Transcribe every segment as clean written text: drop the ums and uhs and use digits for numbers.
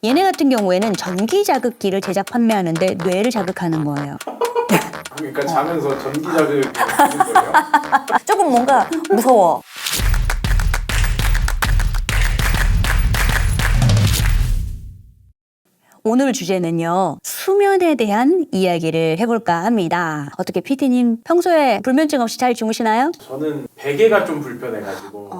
얘네 같은 경우에는 전기 자극기를 제작 판매하는데 뇌를 자극하는 거예요. 그러니까 자면서 전기 자극을 받는 거예요? 조금 뭔가 무서워. 오늘 주제는요, 수면에 대한 이야기를 해볼까 합니다. 어떻게 PD님 평소에 불면증 없이 잘 주무시나요? 저는 베개가 좀 불편해가지고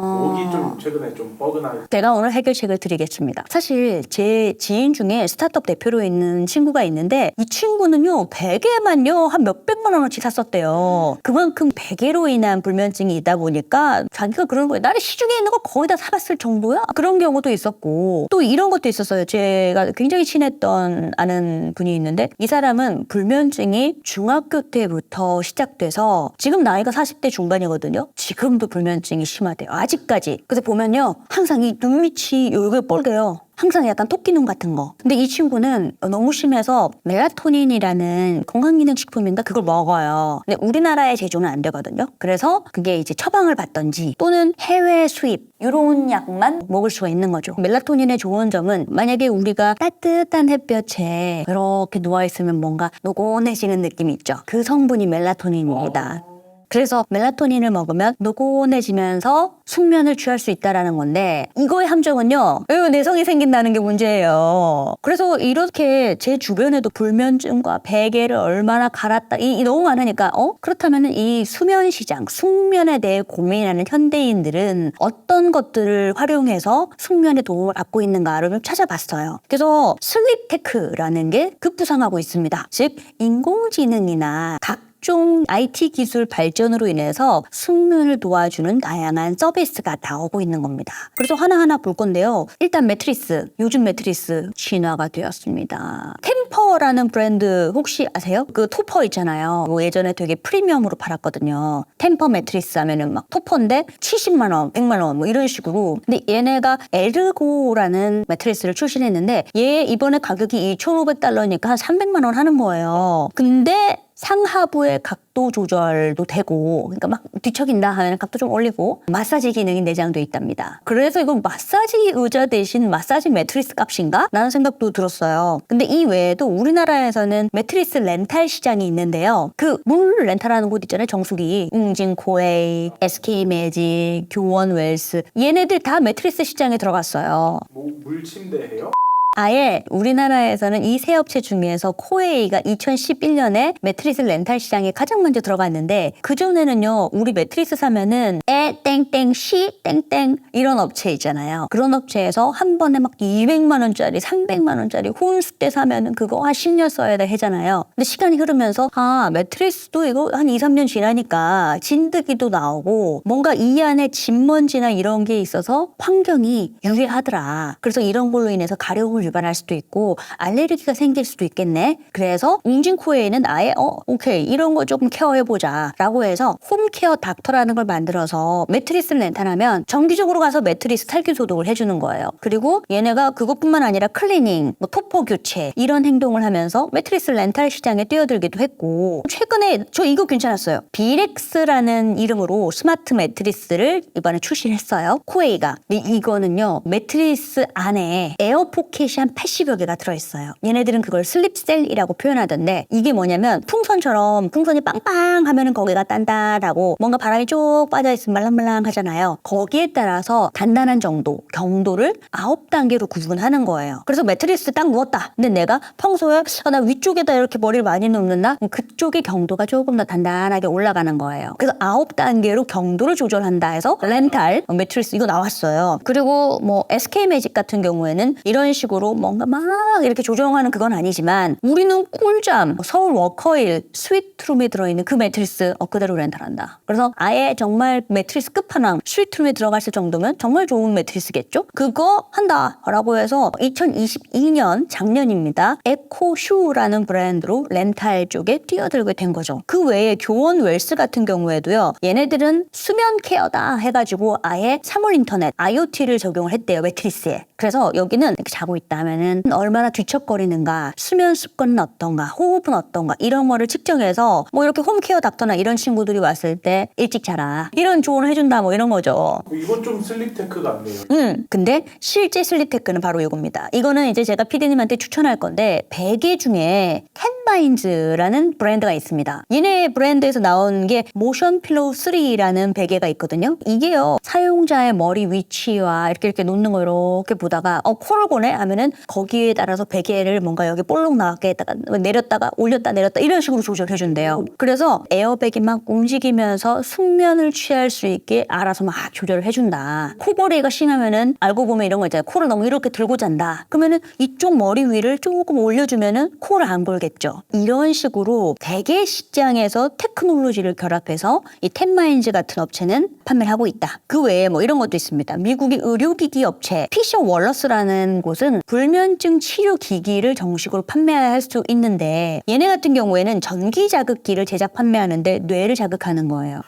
목이 좀 최근에 좀 뻐근하게. 제가 오늘 해결책을 드리겠습니다. 사실 제 지인 중에 스타트업 대표로 있는 친구가 있는데 이 친구는요, 베개만요 한 몇백만 원어치 샀었대요. 그만큼 베개로 인한 불면증이 있다 보니까 자기가 그러는 거예요. 나를 시중에 있는 거 거의 다 사봤을 정도야? 그런 경우도 있었고 또 이런 것도 있었어요. 제가 굉장히 친했던 아는 분이 있는데 이 사람은 불면증이 중학교 때부터 시작돼서 지금 나이가 40대 중반이거든요. 지금도 불면증이 심하대요. 아직까지. 그래서 보면요, 항상 이 눈밑이 여기 뻘개요. 항상 약간 토끼눈 같은 거. 근데 이 친구는 너무 심해서 멜라토닌이라는 건강기능식품인가 그걸 먹어요. 근데 우리나라에 제조는 안 되거든요. 그래서 그게 이제 처방을 받던지 또는 해외 수입 이런 약만 먹을 수가 있는 거죠. 멜라토닌의 좋은 점은 만약에 우리가 따뜻한 햇볕에 이렇게 누워있으면 뭔가 노곤해지는 느낌이 있죠. 그 성분이 멜라토닌입니다. 그래서 멜라토닌을 먹으면 노곤해지면서 숙면을 취할 수 있다는 건데 이거의 함정은요, 내성이 생긴다는 게 문제예요. 그래서 이렇게 제 주변에도 불면증과 베개를 얼마나 갈았다 이 너무 많으니까 그렇다면 이 수면 시장, 숙면에 대해 고민하는 현대인들은 어떤 것들을 활용해서 숙면에 도움을 받고 있는가를 좀 찾아봤어요. 그래서 슬립테크라는 게 급부상하고 있습니다. 즉 인공지능이나 각종 IT 기술 발전으로 인해서 숙면을 도와주는 다양한 서비스가 나오고 있는 겁니다. 그래서 하나하나 볼 건데요. 일단 매트리스, 요즘 매트리스 진화가 되었습니다. 템퍼라는 브랜드 혹시 아세요? 그 토퍼 있잖아요. 뭐 예전에 되게 프리미엄으로 팔았거든요. 템퍼 매트리스 하면은 막 토퍼인데 70만 원, 100만 원 뭐 이런 식으로. 근데 얘네가 에르고라는 매트리스를 출시했는데 얘 이번에 가격이 2,500달러니까 한 300만 원 하는 거예요. 근데 상하부의 각도 조절도 되고, 그러니까 막 뒤척인다 하면 각도 좀 올리고 마사지 기능이 내장되어 있답니다. 그래서 이건 마사지 의자 대신 마사지 매트리스 값인가? 라는 생각도 들었어요. 근데 이 외에도 우리나라에서는 매트리스 렌탈 시장이 있는데요. 그 물 렌탈하는 곳 있잖아요. 정수기, 웅진-코웨이, SK매직, 교원웰스 얘네들 다 매트리스 시장에 들어갔어요. 뭐 물침대예요? 아예 우리나라에서는 이 세 업체 중에서 코웨이가 2011년에 매트리스 렌탈 시장에 가장 먼저 들어갔는데 그전에는요, 우리 매트리스 사면은 땡땡 시 땡땡 이런 업체 있잖아요. 그런 업체에서 한 번에 막 200만 원짜리 300만 원짜리 혼수대 사면은 그거 한 10년 써야 돼 하잖아요. 근데 시간이 흐르면서 매트리스도 이거 한 2, 3년 지나니까 진드기도 나오고 뭔가 이 안에 진먼지나 이런 게 있어서 환경이 유해하더라. 그래서 이런 걸로 인해서 가려움을 유발할 수도 있고 알레르기가 생길 수도 있겠네. 그래서 웅진코웨이는 아예 오케이 이런 거 조금 케어해보자 라고 해서 홈케어 닥터라는 걸 만들어서 매트리스를 렌탈하면 정기적으로 가서 매트리스 살균 소독을 해주는 거예요. 그리고 얘네가 그것뿐만 아니라 클리닝, 뭐 토퍼 교체 이런 행동을 하면서 매트리스 렌탈 시장에 뛰어들기도 했고 최근에 저 이거 괜찮았어요. 비렉스라는 이름으로 스마트 매트리스를 이번에 출시했어요. 코웨이가. 근데 이거는요, 매트리스 안에 에어 포켓이 한 80여 개가 들어있어요. 얘네들은 그걸 슬립셀이라고 표현하던데 이게 뭐냐면 풍선처럼 풍선이 빵빵 하면은 거기가 단단하고 뭔가 바람이 쭉 빠져있으면 말랑말랑 하잖아요. 거기에 따라서 단단한 정도, 경도를 9단계로 구분하는 거예요. 그래서 매트리스 딱 누웠다. 근데 내가 평소에 나 위쪽에다 이렇게 머리를 많이 눕는다? 그쪽의 경도가 조금 더 단단하게 올라가는 거예요. 그래서 9단계로 경도를 조절한다 해서 렌탈 매트리스 이거 나왔어요. 그리고 뭐 SK매직 같은 경우에는 이런 식으로 뭔가 막 이렇게 조정하는 그건 아니지만 우리는 꿀잠, 서울 워커힐 스위트룸에 들어있는 그 매트리스 그대로 렌탈한다. 그래서 아예 정말 매트리스 끝판왕 스위트룸에 들어갔을 정도면 정말 좋은 매트리스겠죠? 그거 한다 라고 해서 2022년 작년입니다. 에코슈라는 브랜드로 렌탈 쪽에 뛰어들게 된 거죠. 그 외에 교원웰스 같은 경우에도요, 얘네들은 수면 케어다 해가지고 아예 사물 인터넷 IoT를 적용을 했대요. 매트리스에. 그래서 여기는 이렇게 자고 있다. 있다 하면은 얼마나 뒤척거리는가, 수면 습관은 어떤가, 호흡은 어떤가 이런 거를 측정해서 뭐 이렇게 홈케어 닥터나 이런 친구들이 왔을 때 일찍 자라 이런 조언을 해준다 뭐 이런 거죠. 이건 좀 슬립 테크 같네요. 근데 실제 슬립 테크는 바로 이겁니다. 이거는 이제 제가 PD님한테 추천할 건데 베개 중에 캔바인즈라는 브랜드가 있습니다. 얘네 브랜드에서 나온 게 모션 필로우 3라는 베개가 있거든요. 이게요 사용자의 머리 위치와 이렇게 놓는 거 이렇게 보다가 코를 고네 하면은 거기에 따라서 베개를 뭔가 여기 볼록 나가게 했다가 내렸다가 올렸다 내렸다 이런 식으로 조절해 준대요. 그래서 에어백이 막 움직이면서 숙면을 취할 수 있게 알아서 막 조절을 해준다. 코골이가 심하면은 알고 보면 이런 거 있잖아요. 코를 너무 이렇게 들고 잔다. 그러면은 이쪽 머리 위를 조금 올려주면은 코를 안 골겠죠. 이런 식으로 베개 시장에서 테크놀로지를 결합해서 이 템마인즈 같은 업체는 판매를 하고 있다. 그 외에 뭐 이런 것도 있습니다. 미국의 의료기기 업체 피셔 월러스라는 곳은 불면증 치료 기기를 정식으로 판매할 수 있는데 얘네 같은 경우에는 전기 자극기를 제작 판매하는데 뇌를 자극하는 거예요.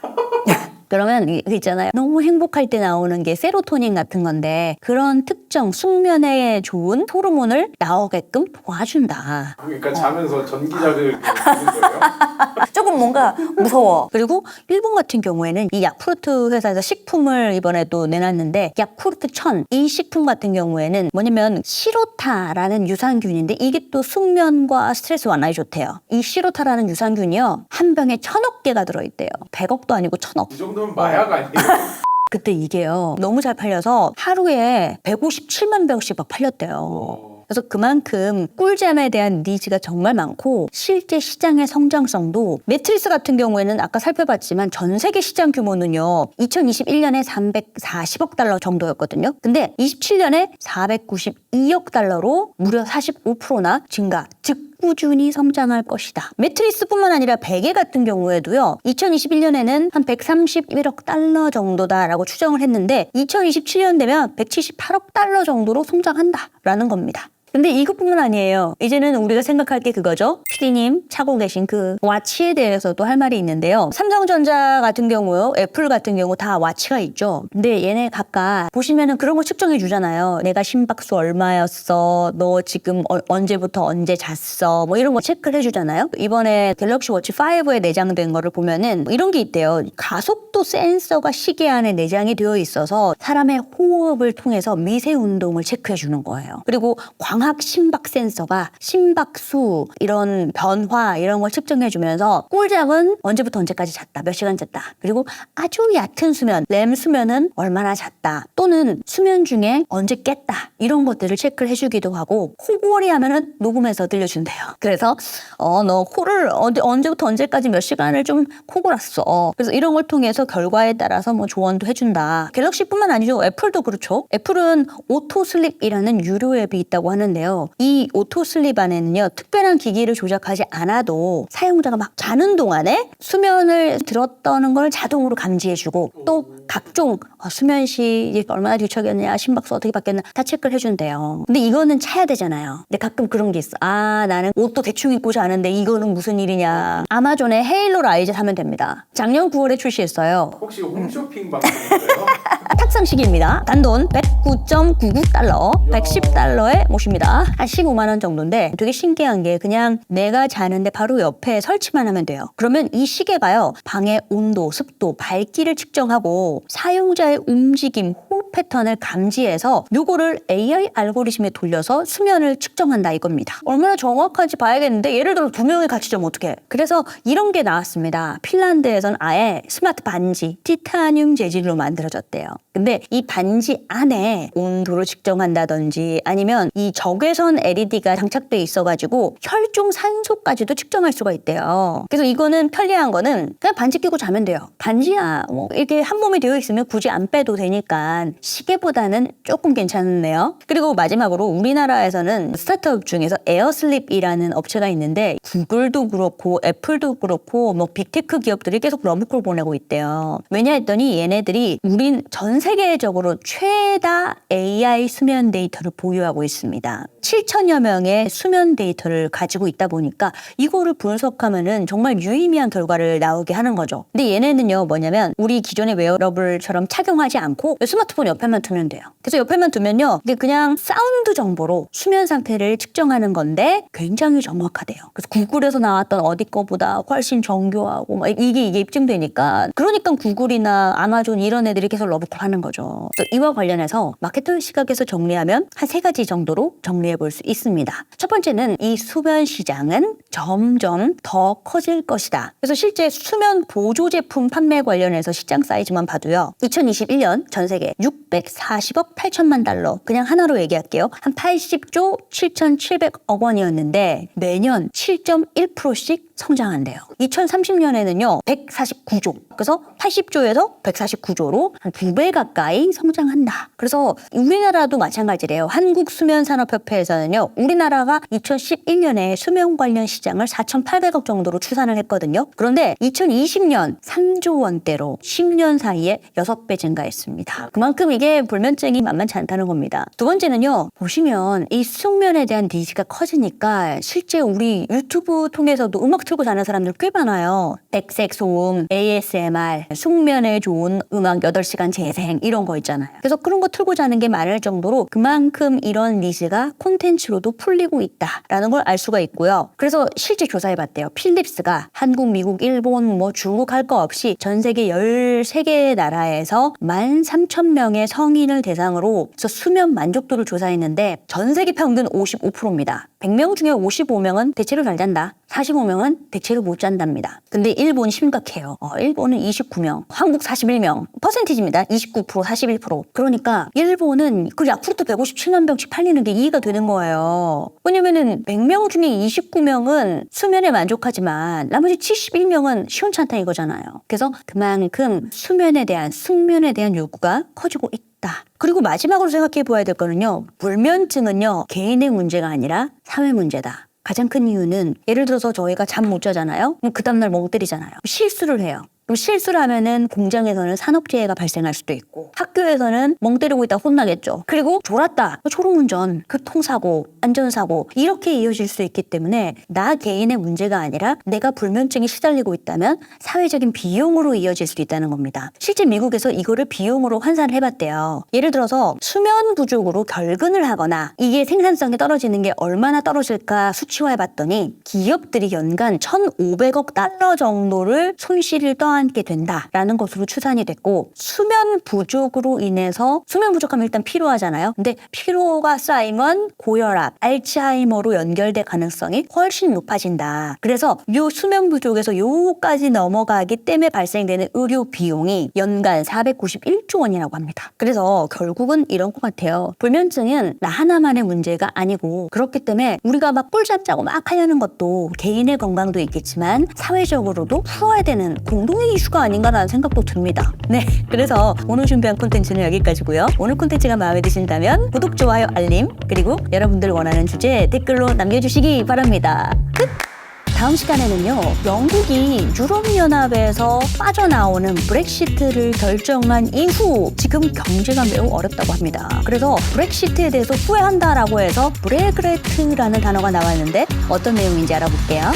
그러면 이거 있잖아요. 너무 행복할 때 나오는 게 세로토닌 같은 건데 그런 특정 숙면에 좋은 호르몬을 나오게끔 도와준다. 그러니까 자면서 전기자극을 주는 거예요? 조금 뭔가 무서워. 그리고 일본 같은 경우에는 이 야쿠르트 회사에서 식품을 이번에 또 내놨는데 야쿠르트 1000 이 식품 같은 경우에는 뭐냐면 시로타라는 유산균인데 이게 또 숙면과 스트레스 완화에 좋대요. 이 시로타라는 유산균이요 한 병에 1000억 개가 들어있대요. 100억도 아니고 1000억. 이 정도면 마약 아니에요? 그때 이게요 너무 잘 팔려서 하루에 157만 병씩 막 팔렸대요. 그래서 그만큼 꿀잠에 대한 니즈가 정말 많고 실제 시장의 성장성도 매트리스 같은 경우에는 아까 살펴봤지만 전 세계 시장 규모는요 2021년에 340억 달러 정도였거든요. 근데 27년에 492억 달러로 무려 45%나 증가, 즉 꾸준히 성장할 것이다. 매트리스뿐만 아니라 베개 같은 경우에도요 2021년에는 한 131억 달러 정도다라고 추정을 했는데 2027년 되면 178억 달러 정도로 성장한다라는 겁니다. 근데 이것뿐만 아니에요. 이제는 우리가 생각할 게 그거죠. PD님 차고 계신 그 와치에 대해서도 할 말이 있는데요. 삼성전자 같은 경우요, 애플 같은 경우 다 와치가 있죠. 근데 얘네 각각 보시면은 그런 거 측정해 주잖아요. 내가 심박수 얼마였어, 너 지금 언제부터 언제 잤어, 뭐 이런 거 체크를 해주잖아요. 이번에 갤럭시 워치 5에 내장된 거를 보면은 이런 게 있대요. 가속도 센서가 시계 안에 내장이 되어 있어서 사람의 호흡을 통해서 미세 운동을 체크해 주는 거예요. 그리고 광학 심박 센서가 심박수 이런 변화 이런 걸 측정해주면서 꿀잠은 언제부터 언제까지 잤다, 몇 시간 잤다, 그리고 아주 얕은 수면, 렘 수면은 얼마나 잤다, 또는 수면 중에 언제 깼다 이런 것들을 체크를 해주기도 하고 코골이 하면은 녹음해서 들려준대요. 그래서 너 코를 언제부터 언제까지 몇 시간을 좀 코골았어. 그래서 이런 걸 통해서 결과에 따라서 뭐 조언도 해준다. 갤럭시뿐만 아니죠. 애플도 그렇죠. 애플은 오토슬립이라는 유료 앱이 있다고 하는데요. 이 오토슬립 안에는요 특별한 기기를 조작하지 않아도 사용자가 막 자는 동안에 수면을 들었다는 걸 자동으로 감지해주고 또 각종 수면시 얼마나 뒤척였냐, 심박수 어떻게 바뀌었나 다 체크를 해준대요. 근데 이거는 차야 되잖아요. 근데 가끔 그런 게 있어. 나는 옷도 대충 입고 자는데 이거는 무슨 일이냐. 아마존에 헤일로 라이즈 사면 됩니다. 작년 9월에 출시했어요. 혹시 홈쇼핑 방송인가요? 탁상식입니다. 단돈 109.99달러, 110달러에 모십니다. 한 15만 원 정도인데 되게 신기한 게 그냥 내가 자는데 바로 옆에 설치만 하면 돼요. 그러면 이 시계가요 방의 온도, 습도, 밝기를 측정하고 사용자의 움직임, 호흡 패턴을 감지해서 요거를 AI 알고리즘에 돌려서 수면을 측정한다 이겁니다. 얼마나 정확한지 봐야겠는데 예를 들어 2명이 같이 자면 어떡해. 그래서 이런 게 나왔습니다. 핀란드에선 아예 스마트 반지, 티타늄 재질로 만들어졌대요. 근데 이 반지 안에 온도를 측정한다든지 아니면 이 적외선 LED가 장착돼 있어가지고 혈중 산소까지도 측정할 수가 있대요. 그래서 이거는 편리한 거는 그냥 반지 끼고 자면 돼요. 반지야 뭐 이렇게 한 몸이 되어 있으면 굳이 안 빼도 되니까 시계보다는 조금 괜찮네요. 그리고 마지막으로 우리나라에서는 스타트업 중에서 에어슬립이라는 업체가 있는데 구글도 그렇고 애플도 그렇고 뭐 빅테크 기업들이 계속 러브콜 보내고 있대요. 왜냐 했더니 얘네들이 우린 전 세계적으로 최다 AI 수면 데이터를 보유하고 있습니다. 7천여 명의 수면 데이터를 가지고 있다 보니까 이거를 분석하면은 정말 유의미한 결과를 나오게 하는 거죠. 근데 얘네는요 뭐냐면 우리 기존의 웨어러블처럼 착용하지 않고 스마트 스마트폰 옆에만 두면 돼요. 그래서 옆에만 두면요, 이게 그냥 사운드 정보로 수면 상태를 측정하는 건데 굉장히 정확하대요. 그래서 구글에서 나왔던 어디 거보다 훨씬 정교하고 막 이게 입증되니까, 그러니까 구글이나 아마존 이런 애들이 계속 러브콜 하는 거죠. 그래서 이와 관련해서 마케터 시각에서 정리하면 한 3가지 정도로 정리해 볼 수 있습니다. 첫 번째는 이 수면 시장은 점점 더 커질 것이다. 그래서 실제 수면 보조 제품 판매 관련해서 시장 사이즈만 봐도요, 2021년 전 세계 640억 8천만 달러, 그냥 하나로 얘기할게요. 한 80조 7,700억 원이었는데 매년 7.1%씩 성장한대요. 2030년에는요 149조, 그래서 80조에서 149조로 한 2배 가까이 성장한다. 그래서 우리나라도 마찬가지래요. 한국수면산업협회에서는요, 우리나라가 2011년에 수면 관련 시장을 4,800억 정도로 추산을 했거든요. 그런데 2020년 3조 원대로 10년 사이에 6배 증가했습니다. 그만큼 이게 불면증이 만만치 않다는 겁니다. 두 번째는요, 보시면 이 숙면에 대한 니즈가 커지니까 실제 우리 유튜브 통해서도 음악 틀고 자는 사람들 꽤 많아요. 백색 소음, ASMR, 숙면에 좋은 음악 8시간 재생 이런 거 있잖아요. 그래서 그런 거 틀고 자는 게 많을 정도로 그만큼 이런 니즈가 콘텐츠로도 풀리고 있다라는 걸 알 수가 있고요. 그래서 실제 조사해봤대요. 필립스가 한국, 미국, 일본, 중국 할 거 없이 전 세계 13개 나라에서 13,000명의 성인을 대상으로 그래서 수면 만족도를 조사했는데 전 세계 평균 55%입니다. 100명 중에 55명은 대체로 잘 잔다. 45명은 대체로 못 잔답니다. 근데 일본 심각해요. 일본은 29명, 한국 41명. 퍼센티지입니다. 29%, 41%. 그러니까 일본은 그 야쿠르트 157만 병씩 팔리는 게 이해가 되는 거예요. 왜냐면은 100명 중에 29명은 수면에 만족하지만 나머지 71명은 시원찮다 이거잖아요. 그래서 그만큼 수면에 대한, 숙면에 대한 요구가 커지고 있다. 그리고 마지막으로 생각해 보아야 될 거는요, 불면증은요 개인의 문제가 아니라 사회 문제다. 가장 큰 이유는 예를 들어서 저희가 잠 못 자잖아요. 그럼 그 다음날 멍 때리잖아요. 실수를 해요. 그럼 실수를 하면은 공장에서는 산업재해가 발생할 수도 있고, 학교에서는 멍 때리고 있다 혼나겠죠. 그리고 졸았다, 초롱운전, 교통사고, 안전사고 이렇게 이어질 수 있기 때문에 나 개인의 문제가 아니라 내가 불면증에 시달리고 있다면 사회적인 비용으로 이어질 수도 있다는 겁니다. 실제 미국에서 이거를 비용으로 환산을 해봤대요. 예를 들어서 수면 부족으로 결근을 하거나 이게 생산성이 떨어지는 게 얼마나 떨어질까 수치화해봤더니 기업들이 연간 1,500억 달러 정도를 손실을 떠안게 된다라는 것으로 추산이 됐고, 수면 부족으로 인해서, 수면 부족하면 일단 피로하잖아요. 근데 피로가 쌓이면 고혈압, 알츠하이머로 연결될 가능성이 훨씬 높아진다. 그래서 요 수면 부족에서 요까지 넘어가기 때문에 발생되는 의료 비용이 연간 491조 원이라고 합니다. 그래서 결국은 이런 것 같아요. 불면증은 나 하나만의 문제가 아니고, 그렇기 때문에 우리가 막 꿀잠 자고 막 하려는 것도 개인의 건강도 있겠지만 사회적으로도 풀어야 되는 공동의 이슈가 아닌가라는 생각도 듭니다. 네, 그래서 오늘 준비한 콘텐츠는 여기까지고요. 오늘 콘텐츠가 마음에 드신다면 구독, 좋아요, 알림, 그리고 여러분들 원하는 주제 댓글로 남겨주시기 바랍니다. 끝! 다음 시간에는요, 영국이 유럽연합에서 빠져나오는 브렉시트를 결정한 이후 지금 경제가 매우 어렵다고 합니다. 그래서 브렉시트에 대해서 후회한다라고 해서 브레그레트라는 단어가 나왔는데 어떤 내용인지 알아볼게요.